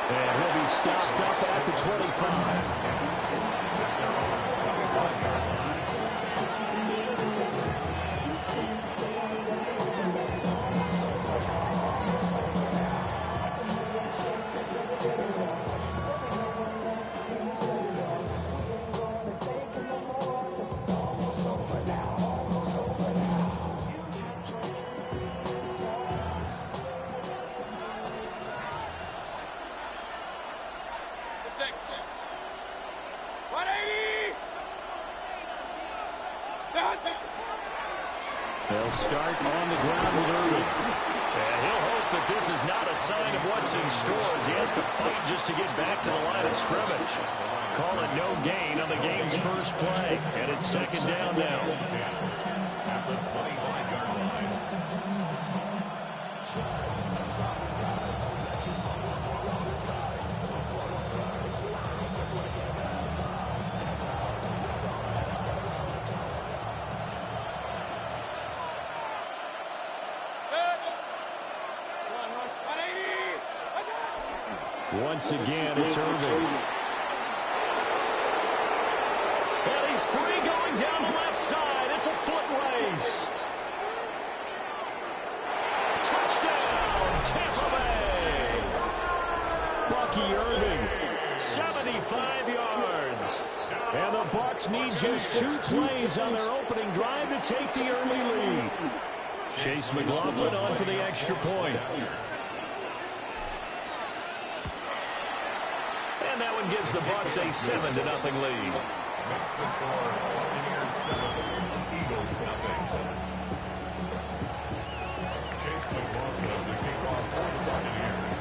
And he'll be stopped up at the 25. They'll start on the ground with Irving. And he'll hope that this is not a sign of what's in store as he has to fight just to get back to the line of scrimmage. Call it no gain on the game's first play. And it's second down now. At the 25-yard line. Once again, it's Irving. And he's free going down the left side. It's a foot race. Touchdown, Tampa Bay. Bucky Irving, 75 yards. And the Bucs need just 2 plays on their opening drive to take the early lead. Chase McLaughlin on for the extra point. And that one gives the Bucs a 7-0 lead. Makes the score Buccaneers 7, Eagles nothing. Chase McLaughlin, the kickoff for the Buccaneers.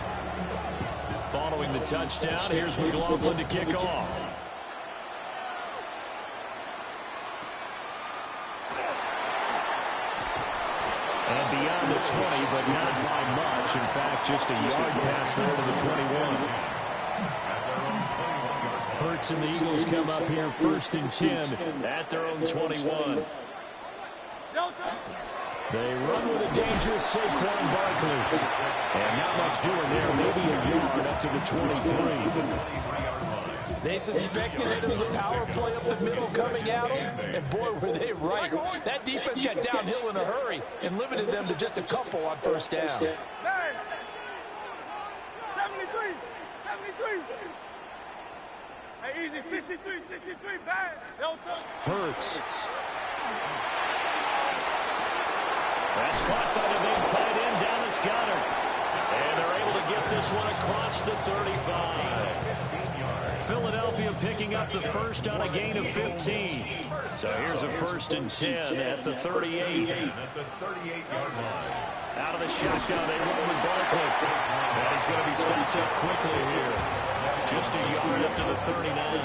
Following the touchdown, here's McLaughlin to kick off. And beyond the 20, but not by much. In fact, just a yard pass there to the 21. Hurts and the Eagles come up here 1st and 10 at their own 21. They run with a dangerous Saquon Barkley. And not much doing there. Maybe a yard up to the 23. They suspected it was a power play up the middle coming at them. And boy, were they right. That defense got downhill in a hurry and limited them to just a couple on first down. 73. Hey, easy, 63, bad. Hurts. That's caught by the big tight end, Dallas Goedert. And they're able to get this one across the 35. Philadelphia picking up the first on a gain of 15. So here's a 1st and 10 at the 38. Out of the shotgun, they run with Barkley. And he's going to be stopped up quickly here. Just a yard up to the 39.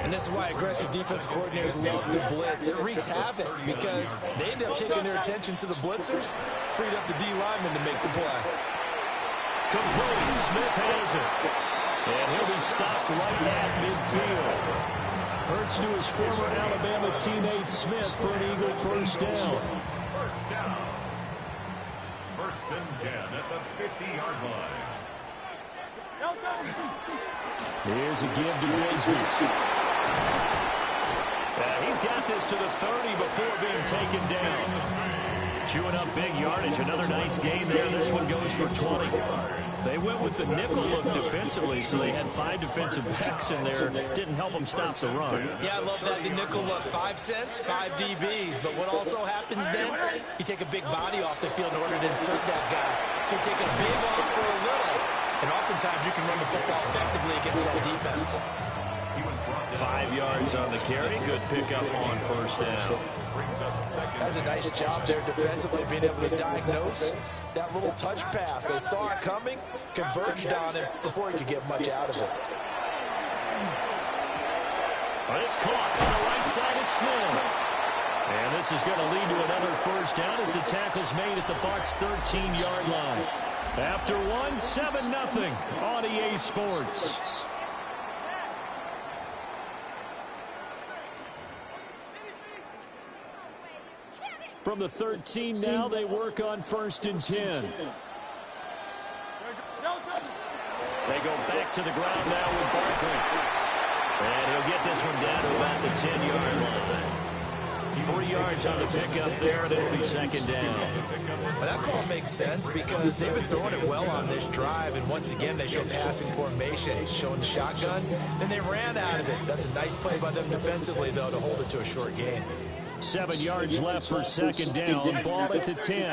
And this is why aggressive defensive coordinators love to blitz. It wreaks havoc because they end up taking their attention to the blitzers, freed up the D lineman to make the play. Complete. Smith has it. And he'll be stopped right at midfield. Hurts to his former Alabama teammate Smith for an Eagle first down. First down. 1st and 10 at the 50-yard line. Here's a give to Bigsby. He's got this to the 30 before being taken down. Chewing up big yardage. Another nice gain there. This one goes for 20. They went with the nickel look defensively, so they had 5 defensive backs in there. Didn't help them stop the run. Yeah, I love that. The nickel look, 5 cents, 5 DBs. But what also happens then, you take a big body off the field in order to insert that guy. So you take a big off for a little. And oftentimes you can run the football effectively against that defense. 5 yards on the carry. Good pickup on first down. That's a nice job there defensively, being able to diagnose that little touch pass. They saw it coming, converged on him before he could get much out of it. But it's caught on the right side of Smith. And this is going to lead to another first down as the tackle's made at the Bucs' 13-yard line. After one, 7-0 on EA Sports. From the 13 now, they work on 1st and 10. They go back to the ground now with Barkley. And he'll get this one down to about the 10-yard line. 3 yards on the pickup there, and it'll be second down. Well, that call makes sense because they've been throwing it well on this drive, and once again, they show passing formation, showing the shotgun. Then they ran out of it. That's a nice play by them defensively, though, to hold it to a short game. 7 yards left for second down. Ball at the 10.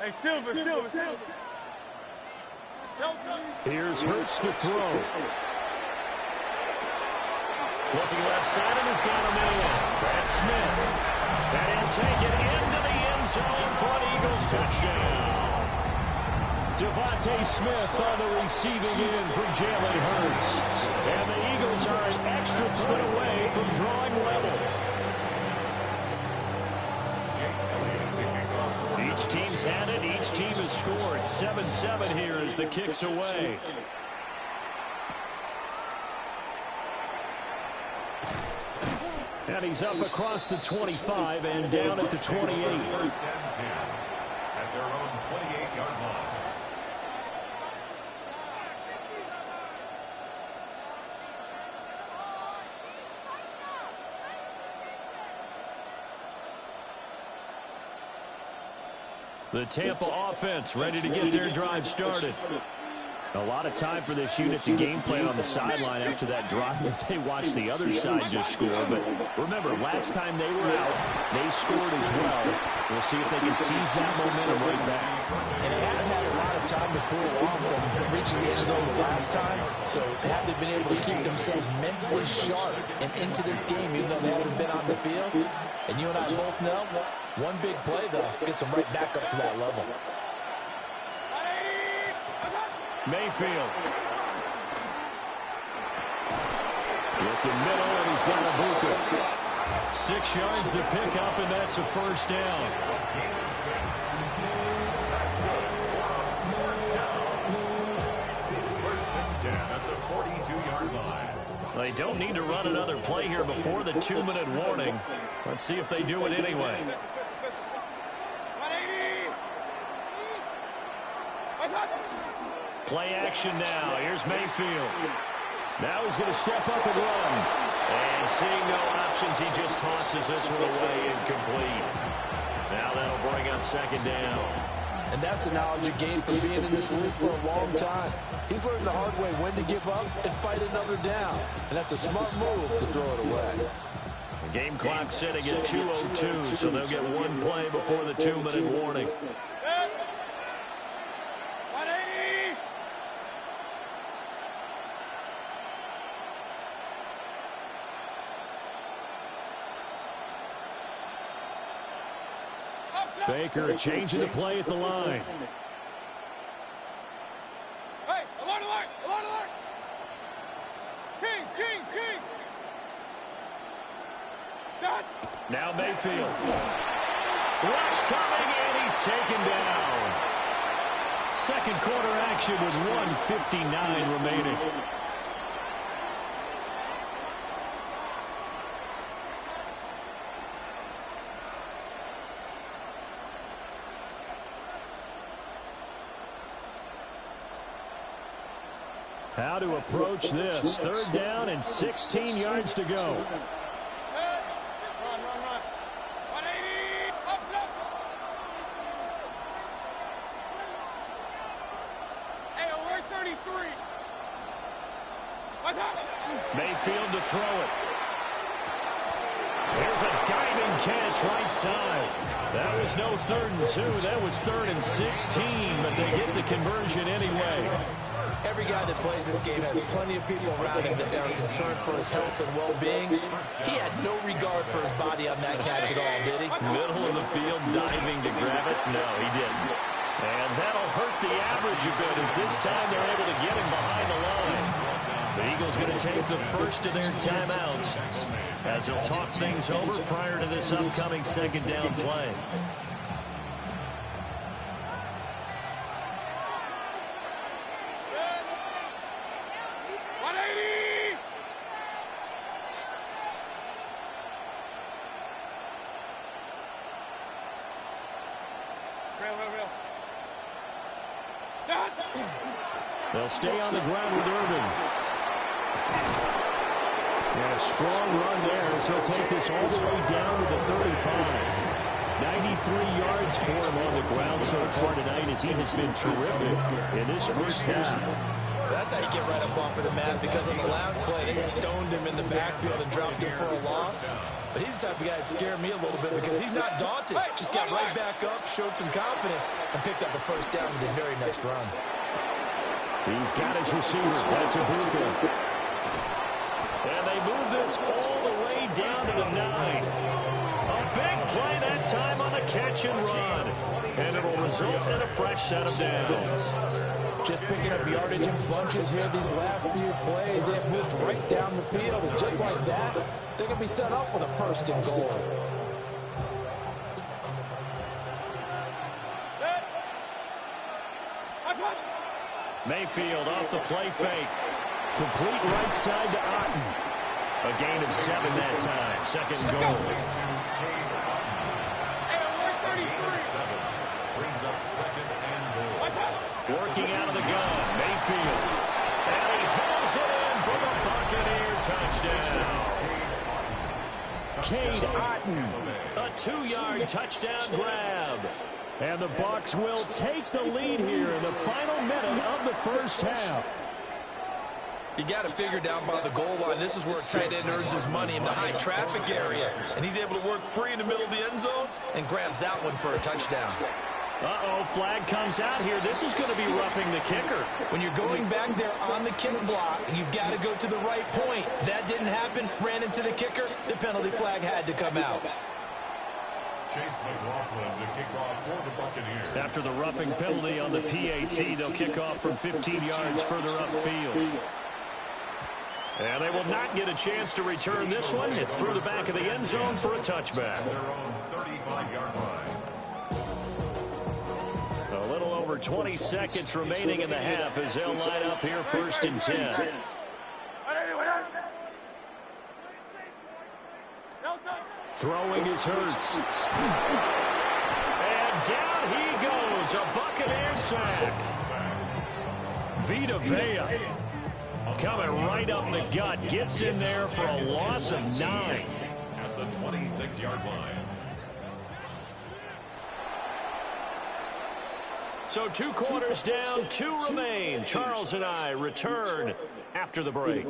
Hey, Silver. Here's Hurts to throw. Looking left side, and he's got him in. Brad Smith. And he'll take it into the end zone for an Eagles touchdown. Devontae Smith on the receiving end from Jalen Hurts. And the Eagles are an extra point away from drawing level. Each team's had it. Each team has scored. 7-7 here as the kick's away. And he's up across the 25 and down at the 28. At their own 28-yard line. The Tampa offense ready to get their drive started. A lot of time for this unit to game plan on the sideline after that drive that they watched the other side just score. But remember, last time they were out, they scored as well. We'll see if they can seize that momentum right back. And they haven't had a lot of time to cool off from reaching the end zone the last time. So have they been able to keep themselves mentally sharp and into this game, even though they haven't been on the field? And you and I both know, one big play, though, gets them right back up to that level. Mayfield. Looking middle, and he's got a Buka. 6 yards to pick up, and that's a first down. They don't need to run another play here before the 2-minute warning. Let's see if they do it anyway. Play action now. Here's Mayfield. Now he's going to step up and run. And seeing no options, he just tosses this one away incomplete. Now that'll bring up second down. And that's the knowledge of game from being in this league for a long time. He's learned the hard way when to give up and fight another down. And that's a smart move to throw it away. Game clock sitting at 2:02, so they'll get one play before the 2-minute warning. Baker changing the play at the line. Hey, alert, alert, alert, alert. Kings. Done. Now Mayfield. Rush coming, and he's taken down. Second quarter action with 1:59 remaining. How to approach this. Third down and 16 yards to go. Run. 180. Up. Hey, alert 33. What's up? Mayfield to throw it. There's a diving catch right side. That was no 3rd and 2. That was 3rd and 16, but they get the conversion anyway. Every guy that plays this game has plenty of people around him that are concerned for his health and well-being. He had no regard for his body on that catch at all, did he? Middle of the field, diving to grab it. No, he didn't. And that'll hurt the average a bit as this time they're able to get him behind the line. The Eagles going to take the first of their timeouts as they'll talk things over prior to this upcoming second down play. They'll stay on the ground with Irvin. And a strong run there as he'll take this all the way down to the 35. 93 yards for him on the ground so far tonight as he has been terrific in this first half. That's how you get right up off of the mat, because on the last play, they stoned him in the backfield and dropped him for a loss. But he's the type of guy that scared me a little bit because he's not daunted. Just got right back up, showed some confidence, and picked up a first down with his very next run. He's got his receiver. That's Ibuka. And they move this all the way down to the 9. A big play that time on the catch and run. And it'll result in a fresh set of downs. Just picking up yardage in bunches here these last few plays. They've moved right down the field, and just like that, they're going to be set up with a first and goal. Mayfield off the play fake. Complete right side to Otten. A gain of 7 that time. Second and goal. Working out of the gun, Mayfield. And he hauls it in for the Buccaneer touchdown. Cade Otten, a 2-yard touchdown grab. And the Bucs will take the lead here in the final minute of the first half. You got to figure down by the goal line. This is where a tight end earns his money, in the high traffic area. And he's able to work free in the middle of the end zone and grabs that one for a touchdown. Uh-oh, flag comes out here. This is going to be roughing the kicker. When you're going back there on the kick block, you've got to go to the right point. That didn't happen. Ran into the kicker. The penalty flag had to come out. Chase McLaughlin to kick off for the Buccaneers. After the roughing penalty on the PAT, they'll kick off from 15 yards further upfield. And they will not get a chance to return this one. It's through the back of the end zone for a touchback. Their own 35-yard line. A little over 20 seconds remaining in the half as they'll line up here first and 10. Throwing is Hurts. And down he goes. A Buccaneer sack. Vita Vea coming right up the gut. Gets in there for a loss of 9. At the 26-yard line. So 2 quarters down, 2 remain. Charles and I return after the break.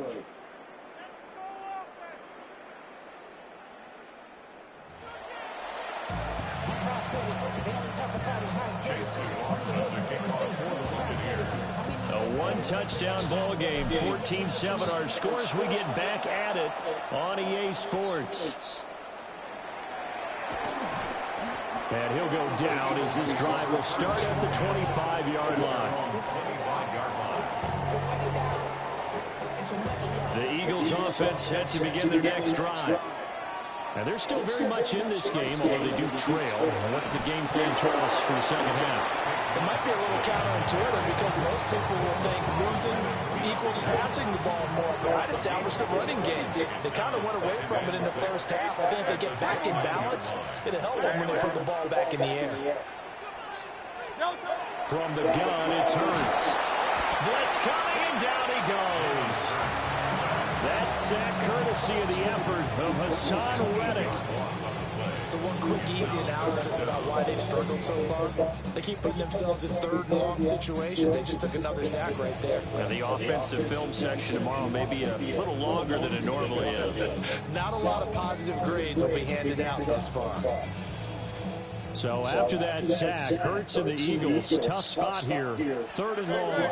A 1-touchdown ball game, 14-7 our scores. We get back at it on EA Sports. And he'll go down as this drive will start at the 25-yard line. The Eagles offense set to begin their next drive. And they're still very much in this game, although they do trail. What's the game plan, Charles, for the second half? It might be a little counterintuitive because most people will think losing equals passing the ball more, but I'd establish the running game. They kind of went away from it in the first half. I think if they get back in balance, it'll help them when they put the ball back in the air. From the gun, it's Hurts. Blitz coming, and down he goes. That sack courtesy of the effort of Hassan Reddick. So one quick, easy analysis about why they've struggled so far. They keep putting themselves in third and long situations. They just took another sack right there. And the offensive film section tomorrow may be a little longer than it normally is. Not a lot of positive grades will be handed out thus far. So after that sack, Hurts and the Eagles, tough spot here. Third and long.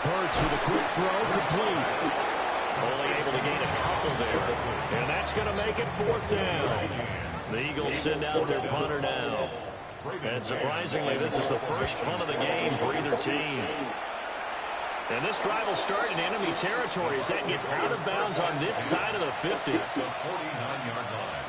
Hurts with a quick throw, complete. Only able to gain a couple there. And that's going to make it 4th down. The Eagles send out their punter now. And surprisingly, this is the first punt of the game for either team. And this drive will start in enemy territory as that gets out of bounds on this side of the 50. The 49-yard line.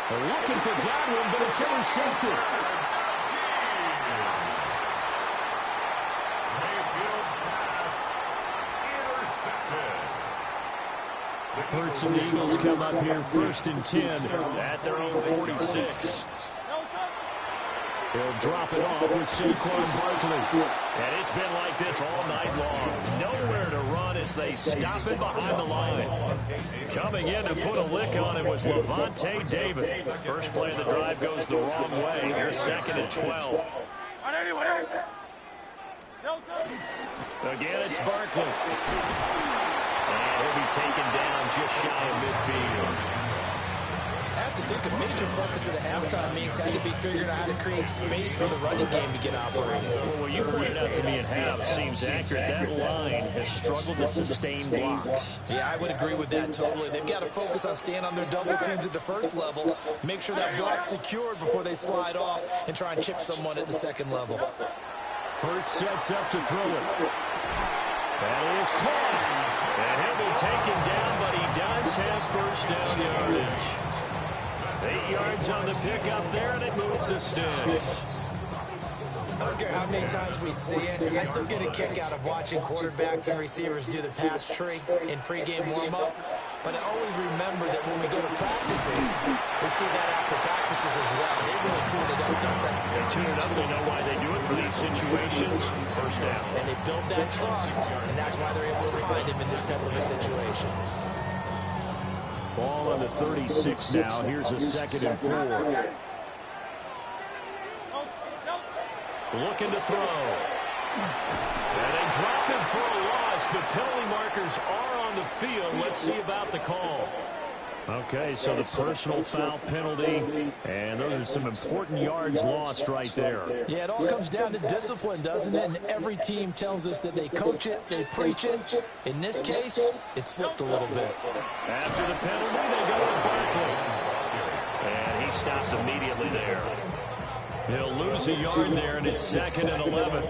They're looking for Godwin, but it's intercepted. Hurts and the Eagles come up here 1st and 10 at their own 46. He'll drop it off with Saquon Barkley. And it's been like this all night long. Nowhere to run as they stop it behind the line. Coming in to put a lick on it was Levante David. First play of the drive goes the wrong way. Here's 2nd and 12. Again, it's Barkley. And he'll be taken down just shy of midfield. I have to think a major focus of the halftime meetings had to be figuring out how to create space for the running game to get operating. Well, what you pointed out to me at half seems accurate. That line has struggled to sustain blocks. Yeah, I would agree with that totally. They've got to focus on staying on their double teams at the first level, make sure that block's secured before they slide off, and try and chip someone at the second level. Hurts sets up to throw it. That is caught. And he'll be taken down, but he does have first down yardage. 8 yards on the pickup there, and it moves the sticks. I don't care how many times we see it, I still get a kick out of watching quarterbacks and receivers do the pass tree in pregame warm-up. But I always remember that when we go to practices, we see that after practices as well. They really tune it up, don't they? They tune it up. They know why they do it for these situations. First down. And they build that trust, and that's why they're able to find him in this type of a situation. Ball on the 36 now. Here's a 2nd and 4. Looking to throw. And they drop him for a loss, but penalty markers are on the field. Let's see about the call. Okay, so the personal foul penalty, and those are some important yards lost right there. Yeah, it all comes down to discipline, doesn't it? And every team tells us that they coach it, they preach it. In this case, it slipped a little bit. After the penalty, they go to Barkley. And he stops immediately there. He'll lose a yard there, and it's 2nd and 11.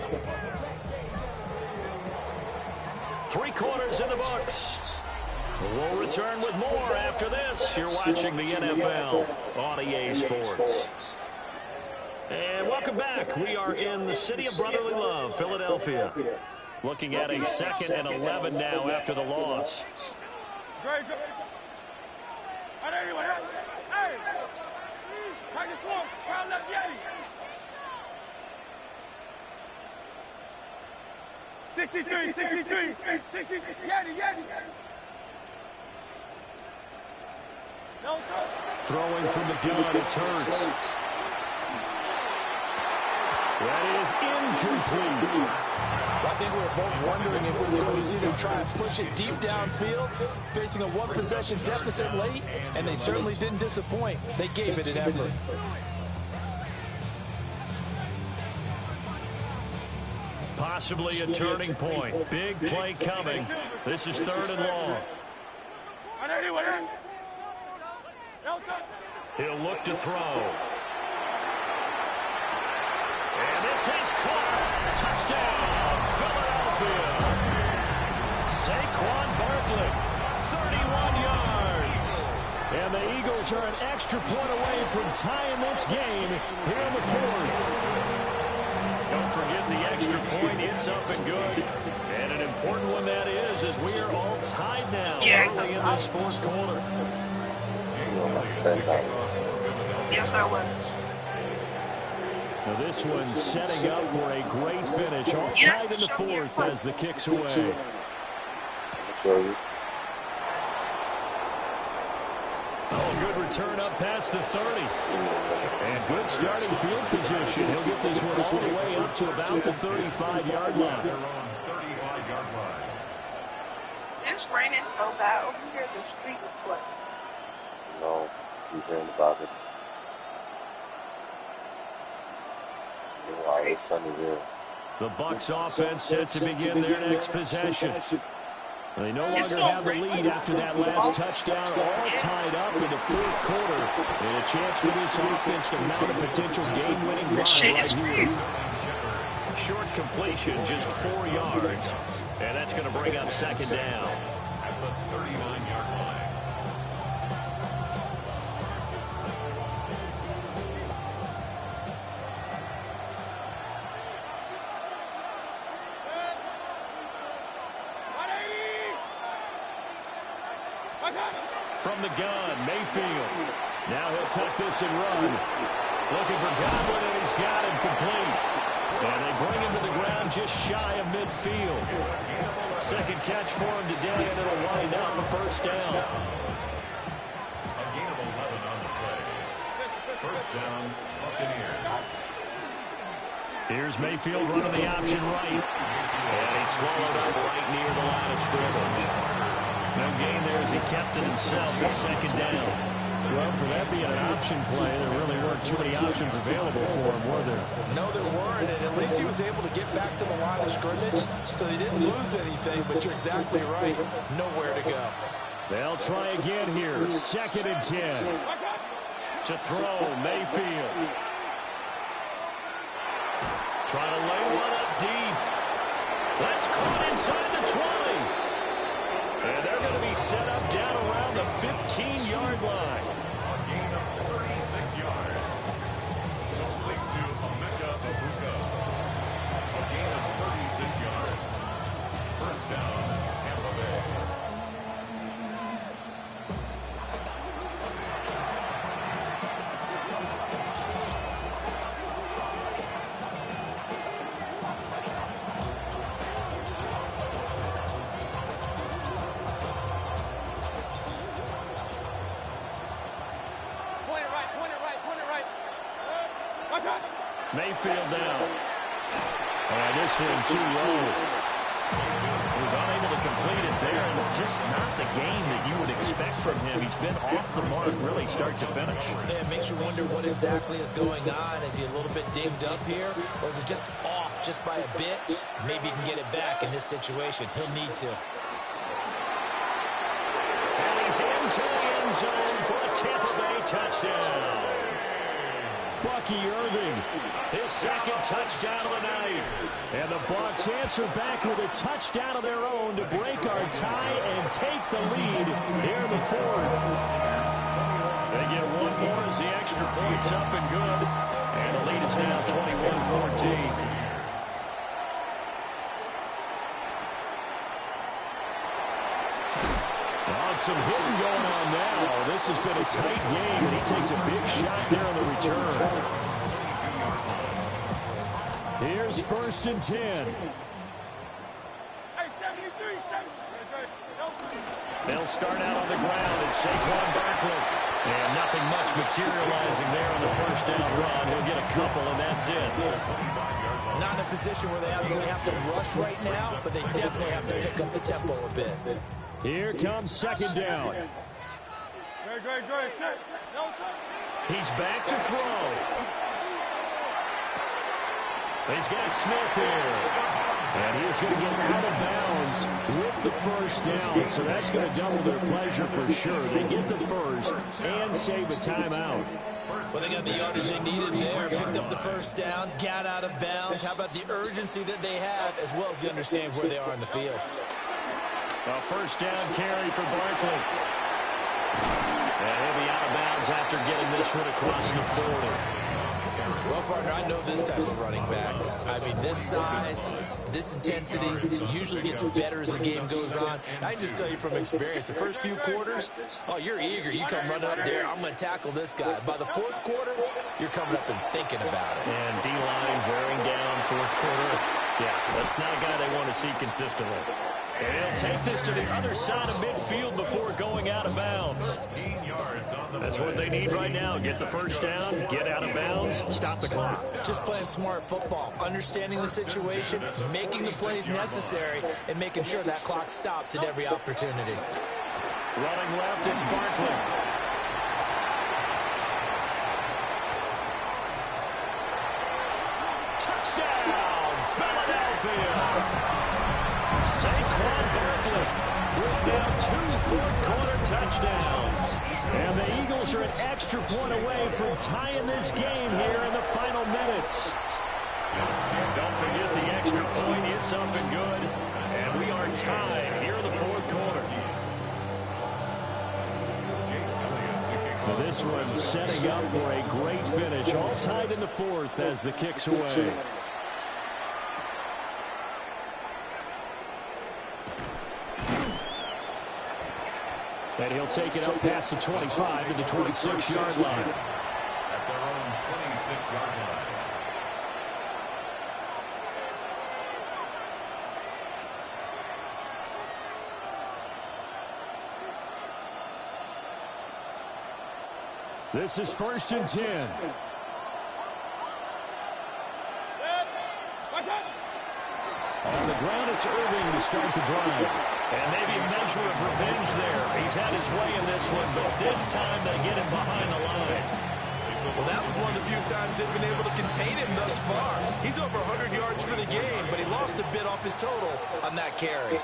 3 quarters in the books. We'll return with more after this. You're watching the NFL on EA Sports. And welcome back. We are in the city of brotherly love, Philadelphia. Looking at a 2nd and 11 now after the loss. Throwing from the gun, it's Hurts. That is incomplete. I think we were both wondering if we were going to see them try and push it deep downfield, facing a one-possession deficit late, and they certainly didn't disappoint. They gave it an effort. Possibly a turning point. Big play coming. This is 3rd and long. He'll look to throw. And this is caught. Touchdown, Philadelphia. Saquon Barkley, 31 yards. And the Eagles are an extra point away from tying this game here in the 4th. Don't forget the extra point. It's up and good. And an important one that is, as we are all tied now early in this 4th quarter. Yes, I was. Now this one setting up for a great finish. All tied in the 4th as the kick's away. Oh, good return up past the 30. And good starting field position. He'll get this one all the way up to about the 35-yard line. It's raining so bad over here, the street is flooded. No, we've heard about it. It's sunny here. The Bucs offense set to begin their next possession. They no longer have the lead after that last touchdown, all tied up in the 4th quarter. And a chance for this offense to mount a potential game-winning drive right here. Short completion, just 4 yards. And that's going to bring up 2nd down. At the 39-yard line. From the gun, Mayfield. Now he'll tuck this and run. Looking for Godwin, and he's got him complete. And they bring him to the ground just shy of midfield. Second catch for him today, and it'll wind up a first down. A gain of 11 on the play. First down, Buccaneers. Here's Mayfield running the option right. And he swallowed up right near the line of scrimmage. No gain there as he kept it himself at second down. Well, for that being an option play, there really weren't too many options available for him, were there? No, there weren't, and at least he was able to get back to the line of scrimmage, so he didn't lose anything, but you're exactly right. Nowhere to go. They'll try again here. Second and 10. To throw, Mayfield. Trying to lay one up deep. That's caught inside the 20. And they're going to be set up down around the 15-yard line. A gain of 36 yards. Complete to Emeka Egbuka. A gain of 36 yards. First down, Tampa Bay. Mayfield down. And this one too low. He was unable to complete it there. And just not the game that you would expect from him. He's been off the mark really start to finish. Yeah, it makes you wonder what exactly is going on. Is he a little bit dinged up here? Or is it just off just by a bit? Maybe he can get it back in this situation. He'll need to. And he's into the end zone for a Tampa Bay touchdown. Bucky Irving, his second touchdown of the night. And the Bucs answer back with a touchdown of their own to break our tie and take the lead here in the fourth. They get one more as the extra point's up and good. And the lead is now 21-14. Some hitting going on now. This has been a tight game, and he takes a big shot there on the return. Here's first and 10. They'll start out on the ground at Saquon Barkley. And nothing much materializing there on the first down run. He'll get a couple, and that's it. Not in a position where they absolutely have to rush right now, but they definitely have to pick up the tempo a bit. Here comes second down. He's back to throw. He's got Smith here. And he is going to get out of bounds with the first down. So that's going to double their pleasure for sure. They get the first and save a timeout. Well, they got the yardage they needed there, picked up the first down, got out of bounds. How about the urgency that they have, as well as they understand where they are in the field. A first down carry for Barkley. And he'll be out of bounds after getting this one across the 40. Well, partner, I know this type of running back. I mean, this size, this intensity usually gets better as the game goes on. I can just tell you from experience, the first few quarters, oh, you're eager. You come running up there, I'm going to tackle this guy. By the fourth quarter, you're coming up and thinking about it. And D-line wearing down fourth quarter. Yeah, that's not a guy they want to see consistently. And he'll take this to the other side of midfield before going out of bounds. That's what they need right now. Get the first down, get out of bounds, stop the clock. Just playing smart football, understanding the situation, making the plays necessary, and making sure that clock stops at every opportunity. Running left, it's Barkley. Touchdown, Philadelphia! Saquon Barkley with now 2 fourth-quarter touchdowns. And the Eagles are an extra point away from tying this game here in the final minutes. Don't forget the extra point. It's up and good. And we are tied here in the fourth quarter. Now this one setting up for a great finish. All tied in the fourth as the kick's away. And he'll take it up past the 25 to the 26-yard line. At their own 26-yard line. This is 1st and 10. On the ground, it's Irving to start the drive. And maybe a measure of revenge there. He's had his way in this one, but this time they get him behind the line. Well, that was one of the few times they've been able to contain him thus far. He's over 100 yards for the game, but he lost a bit off his total on that carry.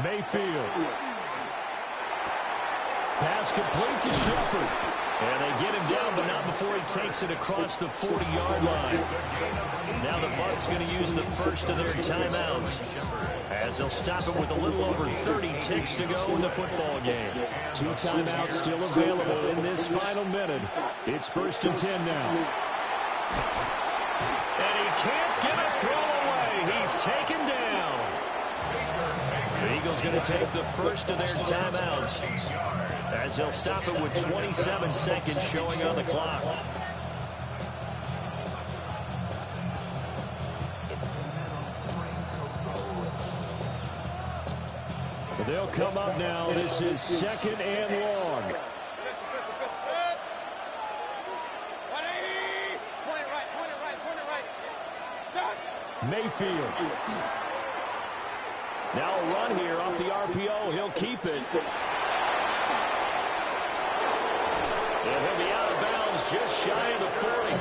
Mayfield. Pass complete to Shepard. And they get him down, but not before he takes it across the 40-yard line. Now the Bucs going to use the first of their timeouts, as they'll stop it with a little over 30 ticks to go in the football game. 2 timeouts still available in this final minute. It's 1st and 10 now. And he can't get a throw away. He's taken down. The Eagles going to take the first of their timeouts, as they'll stop it with 27 seconds showing on the clock. They'll come up now. This is 2nd and long. 180. Point it right. Done. Mayfield. Now a run here off the RPO. He'll keep it. And he'll be out of bounds just shy of the 40.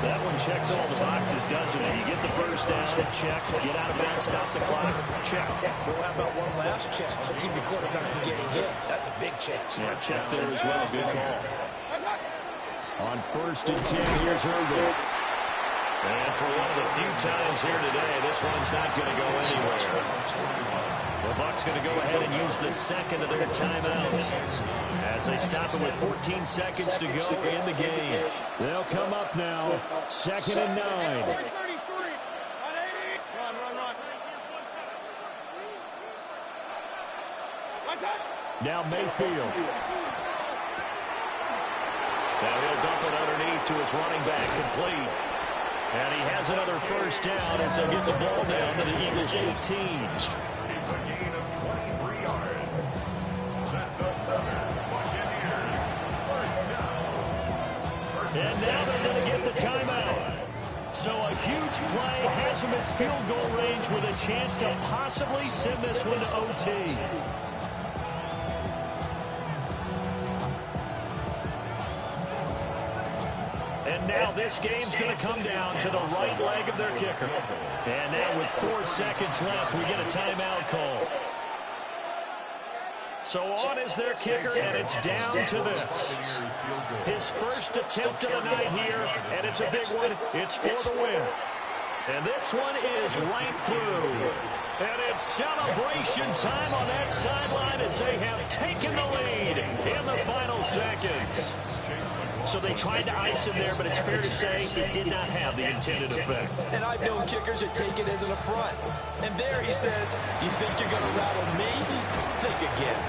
That one checks all the boxes, doesn't it? You get the first down, check. Get out of bounds, stop the clock, check. Well, how about one last check to keep your quarterback from getting hit? That's a big check. Yeah, check there as well. Good call. On 1st and 10, here's Irving. And for one of the few times here today, this one's not going to go anywhere. The Bucs going to go ahead and use the second of their timeouts, as they stop it with 14 seconds to go in the game. They'll come up now. 2nd and 9. 33. 180. Run. Now Mayfield. Now he'll dump it underneath to his running back, complete. And he has another first down as they get the ball down to the Eagles' 18. It's a gain of 23 yards. That's another Buccaneers first down. And now they're going to get the timeout. So a huge play has him at field goal range with a chance to possibly send this one to OT. And now this game's going to come down to the right leg of their kicker. And now with 4 seconds left, we get a timeout call. So on is their kicker, and it's down to this. His first attempt of the night here, and it's a big one. It's for the win. And this one is right through. And it's celebration time on that sideline as they have taken the lead in the final seconds. So they tried to ice him there, but it's fair to say it did not have the intended effect. And I've known kickers that take it as an affront. And there he says, you think you're going to rattle me? Think again.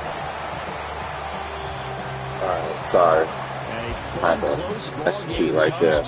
All right, sorry. I had to execute right there.